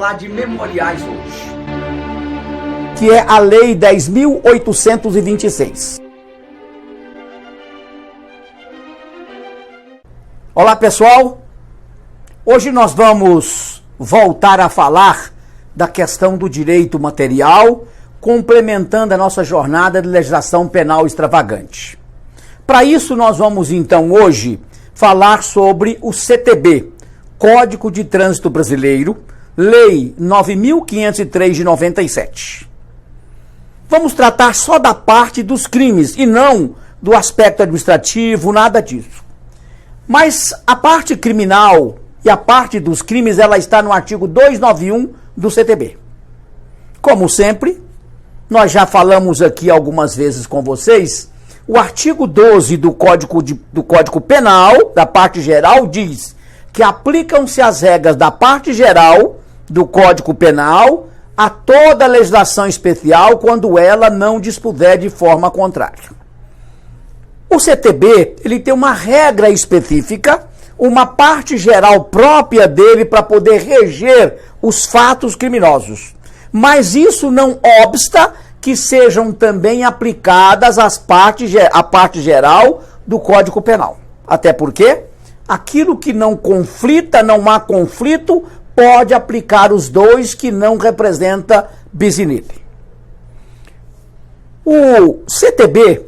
falar de memoriais hoje, que é a Lei 10.826. Olá, pessoal. Hoje nós vamos voltar a falar da questão do direito material, complementando a nossa jornada de legislação penal extravagante. Para isso, nós vamos então hoje falar sobre o CTB, Código de Trânsito Brasileiro, Lei 9.503 de 97. Vamos tratar só da parte dos crimes e não do aspecto administrativo, nada disso. Mas a parte criminal e a parte dos crimes, ela está no artigo 291 do CTB. Como sempre, nós já falamos aqui algumas vezes com vocês, o artigo 12 do Código Penal, da parte geral, diz que aplicam-se as regras da parte geral do Código Penal a toda a legislação especial quando ela não dispuser de forma contrária. O CTB, ele tem uma regra específica, uma parte geral própria dele para poder reger os fatos criminosos. Mas isso não obsta que sejam também aplicadas a parte geral do Código Penal. Até porque aquilo que não conflita, não há conflito, pode aplicar os dois, que não representa bis in idem. O CTB,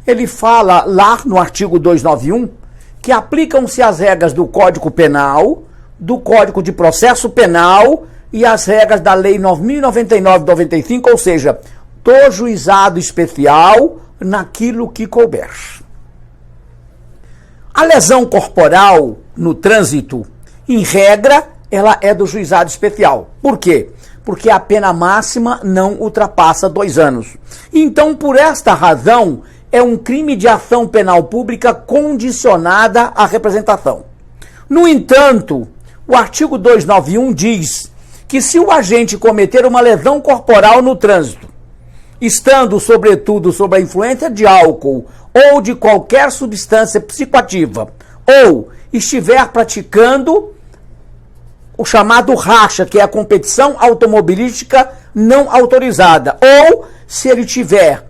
ele fala lá no artigo 291 que aplicam-se as regras do Código Penal, do Código de Processo Penal e as regras da Lei 9.099 de 95, ou seja, do juizado especial naquilo que couber. A lesão corporal no trânsito, em regra, ela é do juizado especial. Por quê? Porque a pena máxima não ultrapassa 2 anos. Então, por esta razão, é um crime de ação penal pública condicionada à representação. No entanto, o artigo 291 diz que se o agente cometer uma lesão corporal no trânsito, estando, sobretudo, sob a influência de álcool ou de qualquer substância psicoativa, ou estiver praticando o chamado racha, que é a competição automobilística não autorizada, ou se ele tiver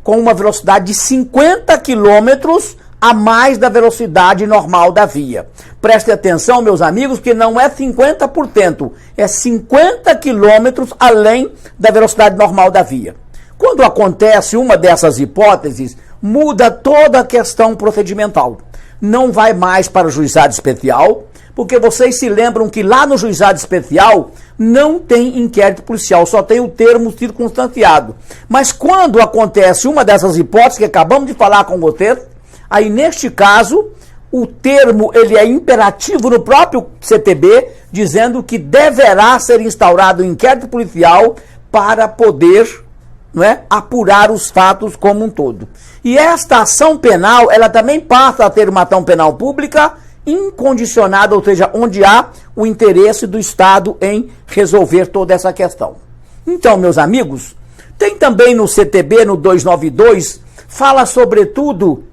com uma velocidade de 50 quilômetros a mais da velocidade normal da via. Preste atenção, meus amigos, que não é 50%, é 50 quilômetros além da velocidade normal da via. Quando acontece uma dessas hipóteses, muda toda a questão procedimental. Não vai mais para o juizado especial, porque vocês se lembram que lá no juizado especial não tem inquérito policial, só tem o termo circunstanciado. Mas quando acontece uma dessas hipóteses que acabamos de falar com vocês, aí neste caso o termo ele é imperativo no próprio CTB, dizendo que deverá ser instaurado um inquérito policial para poder, não é, apurar os fatos como um todo. E esta ação penal, ela também passa a ter uma ação penal pública incondicionada, ou seja, onde há o interesse do Estado em resolver toda essa questão. Então, meus amigos, tem também no CTB, no 292, fala sobretudo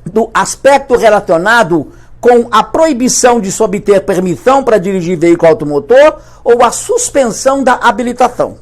do aspecto relacionado com a proibição de se obter permissão para dirigir veículo automotor ou a suspensão da habilitação.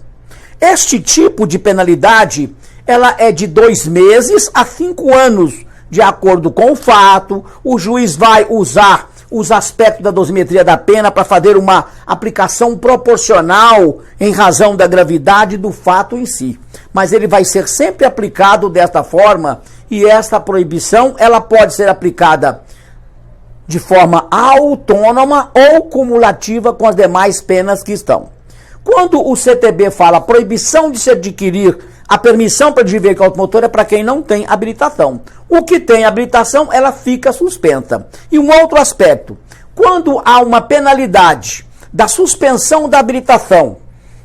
Este tipo de penalidade, ela é de 2 meses a 5 anos, de acordo com o fato. O juiz vai usar os aspectos da dosimetria da pena para fazer uma aplicação proporcional em razão da gravidade do fato em si. Mas ele vai ser sempre aplicado desta forma, e esta proibição ela pode ser aplicada de forma autônoma ou cumulativa com as demais penas que estão. Quando o CTB fala proibição de se adquirir a permissão para dirigir veículo automotor, é para quem não tem habilitação. O que tem habilitação, ela fica suspensa. E um outro aspecto, quando há uma penalidade da suspensão da habilitação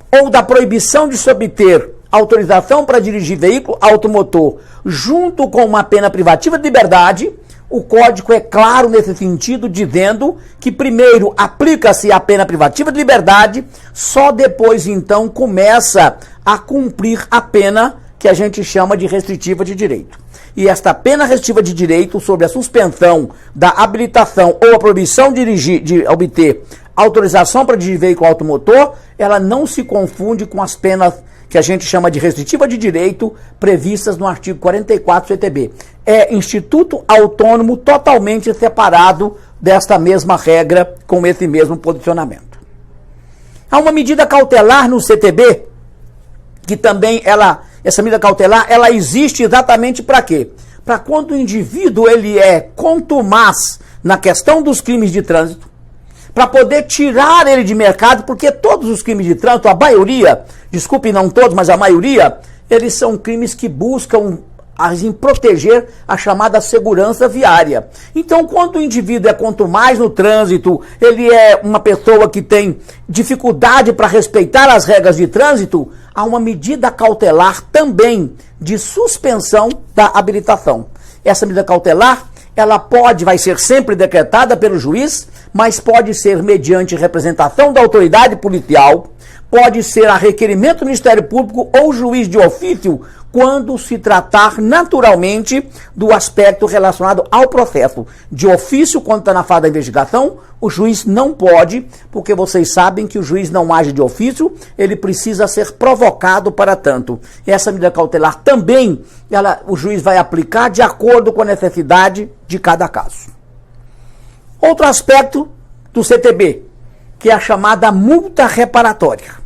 ou da proibição de se obter autorização para dirigir veículo automotor junto com uma pena privativa de liberdade, o Código é claro nesse sentido, dizendo que primeiro aplica-se a pena privativa de liberdade, só depois então começa a cumprir a pena que a gente chama de restritiva de direito. E esta pena restritiva de direito sobre a suspensão da habilitação ou a proibição de obter autorização para dirigir veículo automotor, ela não se confunde com as penas que a gente chama de restritiva de direito previstas no artigo 44 do CTB. É instituto autônomo totalmente separado desta mesma regra, com esse mesmo posicionamento. Há uma medida cautelar no CTB, que também essa medida cautelar, ela existe exatamente para quê? Para quando o indivíduo ele é contumaz na questão dos crimes de trânsito, para poder tirar ele de mercado, porque todos os crimes de trânsito, a maioria, desculpe, não todos, mas a maioria, eles são crimes que buscam em proteger a chamada segurança viária. Então, quando o indivíduo é contumaz no trânsito, ele é uma pessoa que tem dificuldade para respeitar as regras de trânsito, há uma medida cautelar também de suspensão da habilitação. Essa medida cautelar, ela vai ser sempre decretada pelo juiz, mas pode ser mediante representação da autoridade policial, pode ser a requerimento do Ministério Público ou juiz de ofício, quando se tratar naturalmente do aspecto relacionado ao processo. De ofício, quando está na fase da investigação, o juiz não pode, porque vocês sabem que o juiz não age de ofício, ele precisa ser provocado para tanto. E essa medida cautelar também, o juiz vai aplicar de acordo com a necessidade de cada caso. Outro aspecto do CTB, que é a chamada multa reparatória.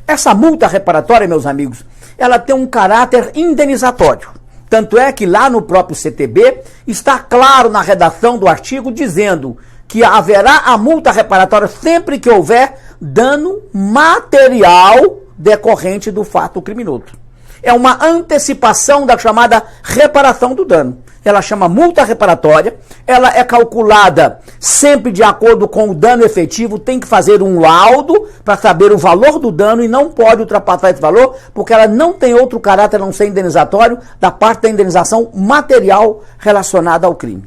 Essa multa reparatória, meus amigos, ela tem um caráter indenizatório. Tanto é que lá no próprio CTB está claro na redação do artigo dizendo que haverá a multa reparatória sempre que houver dano material decorrente do fato criminoso. É uma antecipação da chamada reparação do dano. Ela chama multa reparatória, ela é calculada sempre de acordo com o dano efetivo, tem que fazer um laudo para saber o valor do dano e não pode ultrapassar esse valor, porque ela não tem outro caráter a não ser indenizatório da parte da indenização material relacionada ao crime.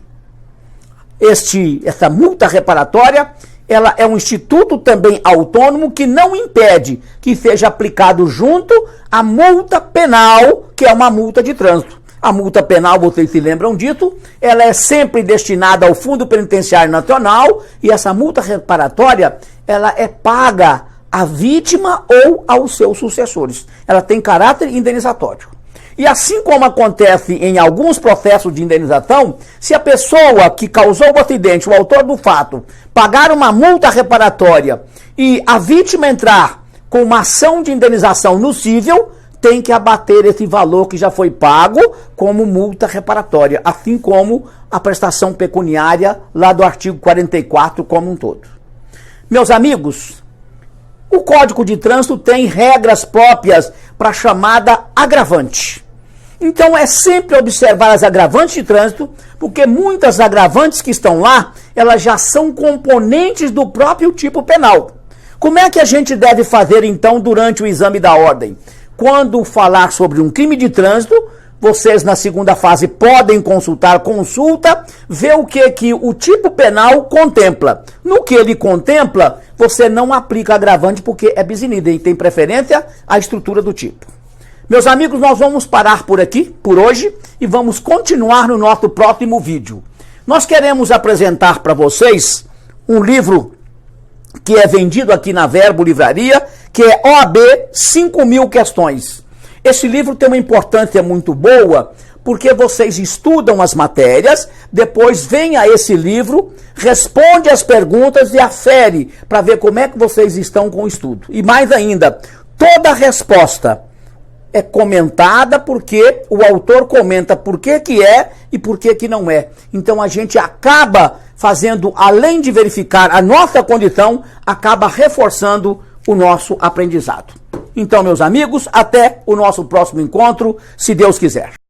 Essa multa reparatória, ela é um instituto também autônomo que não impede que seja aplicado junto à multa penal, que é uma multa de trânsito. A multa penal, vocês se lembram disso, ela é sempre destinada ao Fundo Penitenciário Nacional e essa multa reparatória, ela é paga à vítima ou aos seus sucessores. Ela tem caráter indenizatório. E assim como acontece em alguns processos de indenização, se a pessoa que causou o acidente, o autor do fato, pagar uma multa reparatória e a vítima entrar com uma ação de indenização no cível, tem que abater esse valor que já foi pago como multa reparatória, assim como a prestação pecuniária lá do artigo 44 como um todo. Meus amigos, o Código de Trânsito tem regras próprias para a chamada agravante. Então é sempre observar as agravantes de trânsito, porque muitas agravantes que estão lá, elas já são componentes do próprio tipo penal. Como é que a gente deve fazer então durante o exame da ordem? Quando falar sobre um crime de trânsito, vocês na segunda fase podem consulta, ver o que o tipo penal contempla. No que ele contempla, você não aplica agravante porque é bis in idem, tem preferência à estrutura do tipo. Meus amigos, nós vamos parar por aqui, por hoje, e vamos continuar no nosso próximo vídeo. Nós queremos apresentar para vocês um livro que é vendido aqui na Verbo Livraria, que é OAB 5.000 questões. Esse livro tem uma importância muito boa, porque vocês estudam as matérias, depois vem a esse livro, responde as perguntas e afere para ver como é que vocês estão com o estudo. E mais ainda, toda resposta é comentada porque o autor comenta por que é e por que não é. Então a gente acaba fazendo, além de verificar a nossa condição, acaba reforçando o nosso aprendizado. Então, meus amigos, até o nosso próximo encontro, se Deus quiser.